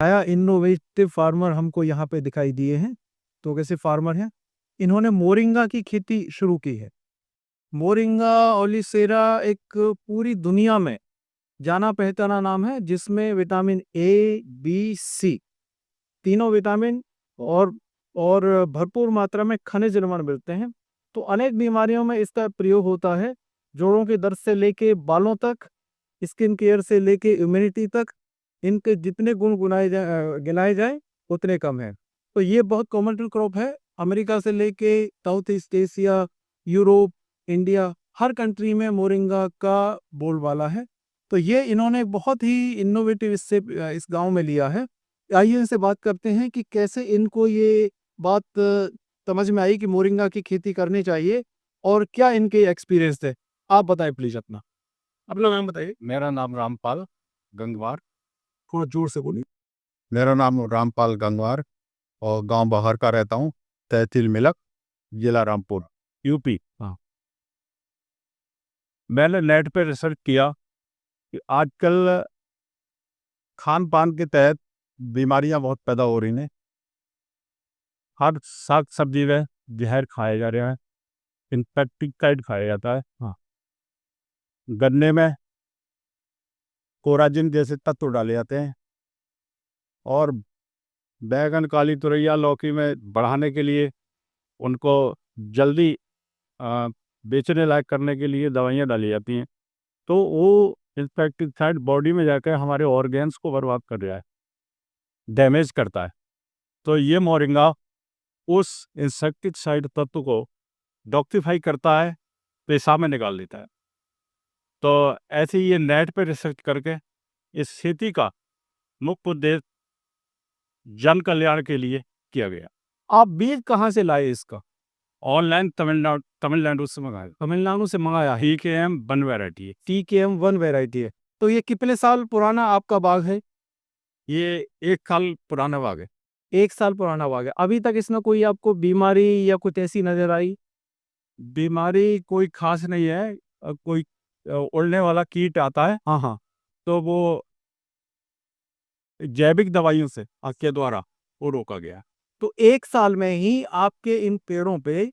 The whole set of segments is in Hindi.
आया इनोवेटिव फार्मर हमको यहाँ पे दिखाई दिए हैं। तो कैसे फार्मर हैं, इन्होंने मोरिंगा की खेती शुरू की है। मोरिंगा ओलिसेरा एक पूरी दुनिया में जाना पहचाना नाम है, जिसमें विटामिन ए, बी, सी तीनों विटामिन और भरपूर मात्रा में खनिज लवण मिलते हैं। तो अनेक बीमारियों में इसका प्रयोग होता है। जोड़ों के दर्द से लेके बालों तक, स्किन केयर से लेके इम्यूनिटी तक, इनके जितने गुण गिनाए जाए उतने कम है। तो ये बहुत कॉमन क्रॉप है। अमेरिका से लेके south east Asia, Europe, India, हर कंट्री में मोरिंगा का बोलबाला है। तो ये इन्होंने बहुत ही इनोवेटिव इससे इस गांव में लिया है। आइए इनसे बात करते हैं कि कैसे इनको ये बात समझ में आई कि मोरिंगा की खेती करनी चाहिए और क्या इनके एक्सपीरियंस थे। आप बताएं प्लीज अपना नाम बताइए। मेरा नाम रामपाल गंगवार। थोड़ा जोर से बोलिए। मेरा नाम रामपाल गंगवार और गांव बाहर का रहता हूं, तहसील मिलक, जिला रामपुर, यूपी। हाँ। मैंने नेट पे रिसर्च किया कि आजकल खान पान के तहत बीमारियां बहुत पैदा हो रही हैं। हर साग सब्जी में जहर खाया जा रहा है, इंसेक्टिसाइड खाया जाता है। हाँ। गन्ने में कोराजिन जैसे तत्व डाले जाते हैं और बैगन, काली तुरैया, लौकी में बढ़ाने के लिए, उनको जल्दी आ, बेचने लायक करने के लिए दवाइयाँ डाली जाती हैं। तो वो इंसेक्टिसाइड बॉडी में जाकर हमारे ऑर्गेन्स को बर्बाद कर रहा है, डैमेज करता है। तो ये मोरिंगा उस इंसेक्टिसाइड तत्व को डॉक्टिफाई करता है, पेशाब में निकाल देता है। तो ऐसे ही ये नेट पे रिसर्च करके इस खेती का मुख्य उद्देश्य जन कल्याण के लिए किया गया। आप बीज कहाँ से लाए इसका? ऑनलाइन तमिलनाडु से मंगाया। तमिलनाडु से मंगाया है। TKM1 वैरायटी है। TKM1 वैरायटी है। तो ये कितने साल पुराना आपका बाग है? ये 1 साल पुराना बाग है। 1 साल पुराना बाग है। अभी तक इसमें कोई आपको बीमारी या कुछ ऐसी नजर आई? बीमारी कोई खास नहीं है। कोई उड़ने वाला कीट आता है, हाँ हाँ। तो वो जैविक दवाइयों से के द्वारा वो रोका गया। तो 1 साल में ही आपके इन पेड़ों पे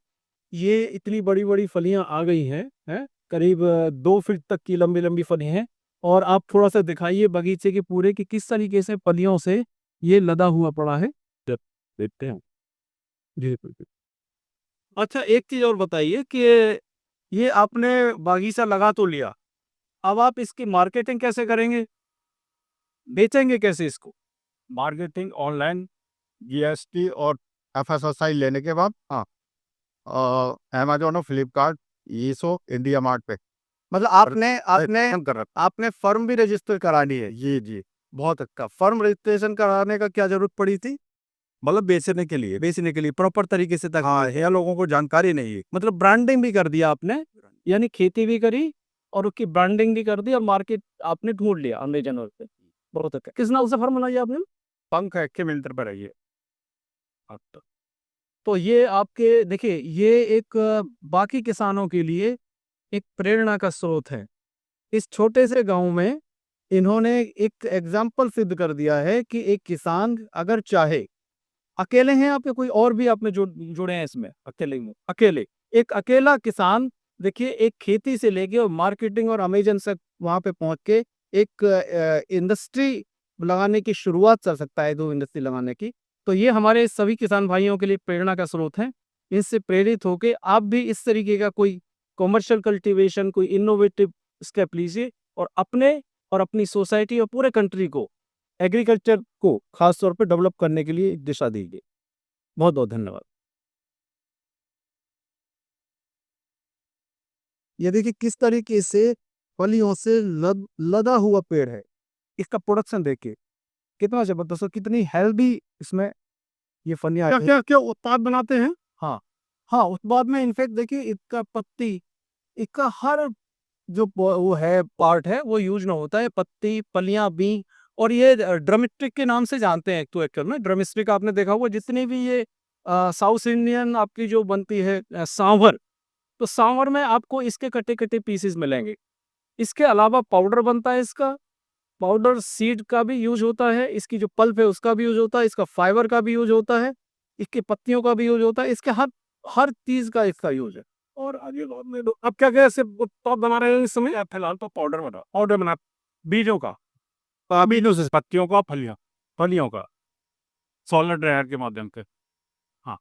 ये इतनी बड़ी बड़ी फलियां आ गई हैं, करीब 2 फीट तक की लंबी लंबी फली हैं। और आप थोड़ा सा दिखाइए बगीचे के पूरे कि किस तरीके से फलियों से ये लदा हुआ पड़ा है। देखते हैं। जी बिल्कुल। अच्छा, एक चीज और बताइए कि ये आपने बागीचा लगा तो लिया, अब आप इसकी मार्केटिंग कैसे करेंगे, बेचेंगे कैसे इसको? मार्केटिंग ऑनलाइन, GST और FSSI लेने के बाद, हाँ, अमेजोन और फ्लिपकार्ट, ईसो, इंडिया मार्ट पे। मतलब आपने आपने हम कर रहे आपने फर्म भी रजिस्टर करानी है? जी जी। बहुत अच्छा। फर्म रजिस्ट्रेशन कराने का क्या जरूरत पड़ी थी? मतलब बेचने के लिए प्रॉपर तरीके से तक। हाँ, यह लोगों को जानकारी नहीं है। मतलब ब्रांडिंग भी कर दिया आपने, यानी खेती भी करी और उसकी ब्रांडिंग भी कर दी और मार्केट आपने ढूंढ लिया अमेजन पे। बहुत अच्छा। किस नाम से फर्म बनाई आपने? पंख है के मिलकर पर है ये। अच्छा। तो ये आपके देखिए, ये एक बाकी किसानों के लिए एक प्रेरणा का स्रोत है। इस छोटे से गांव में इन्होंने एक एग्जाम्पल सिद्ध कर दिया है कि एक किसान अगर चाहे, अकेले हैं आप या कोई और भी आपने जुड़े हैं इसमें? अकेले ही हो? अकेले। एक अकेला किसान देखिए, एक खेती से लेके और मार्केटिंग और अमेजन से वहां पे पहुंच के एक इंडस्ट्री लगाने की शुरुआत कर सकता है, 2 इंडस्ट्री लगाने की। तो ये हमारे सभी किसान भाइयों के लिए प्रेरणा का स्रोत है। इससे प्रेरित होके आप भी इस तरीके का कोई कॉमर्शियल कल्टीवेशन, कोई इनोवेटिव स्टेप लीजिए और अपने और अपनी सोसाइटी और पूरे कंट्री को, एग्रीकल्चर को खास तौर पे डेवलप करने के लिए एक दिशा दीजिए। बहुत बहुत धन्यवाद। ये देखिए किस तरीके से फलियों से लदा हुआ पेड़ है। इसका प्रोडक्शन देखिए कितना जबरदस्त और कितनी हेल्दी इसमें ये फलियां। क्या क्या क्या उत्पाद बनाते हैं? हाँ हाँ, उत्पाद में इनफेक्ट देखिए इसका पत्ती, इसका हर जो वो है पार्ट है वो यूज ना होता है, पत्ती, फलियां भी। और ये ड्रमस्टिक के नाम से जानते हैं, एक तो एक्चुअल में ड्रमस्टिक आपने देखा होगा, जितनी भी ये साउथ इंडियन आपकी जो बनती है सांभर, तो सांभर में आपको इसके कटे कटे पीसेस मिलेंगे। इसके अलावा पाउडर बनता है इसका, पाउडर सीड का भी यूज होता है, इसकी जो पल्प है उसका भी यूज होता है, इसका फाइबर का भी यूज होता है, इसकी पत्तियों का भी यूज होता है, इसके हर हर चीज का इसका यूज है। और आगे अब क्या क्या सिर्फ टॉप बना रहे हैं इस समय? फिलहाल तो पाउडर बना बीजों का, बीजों से पत्तियों का, फलियों का सॉलिड ड्रायर के माध्यम से। हाँ।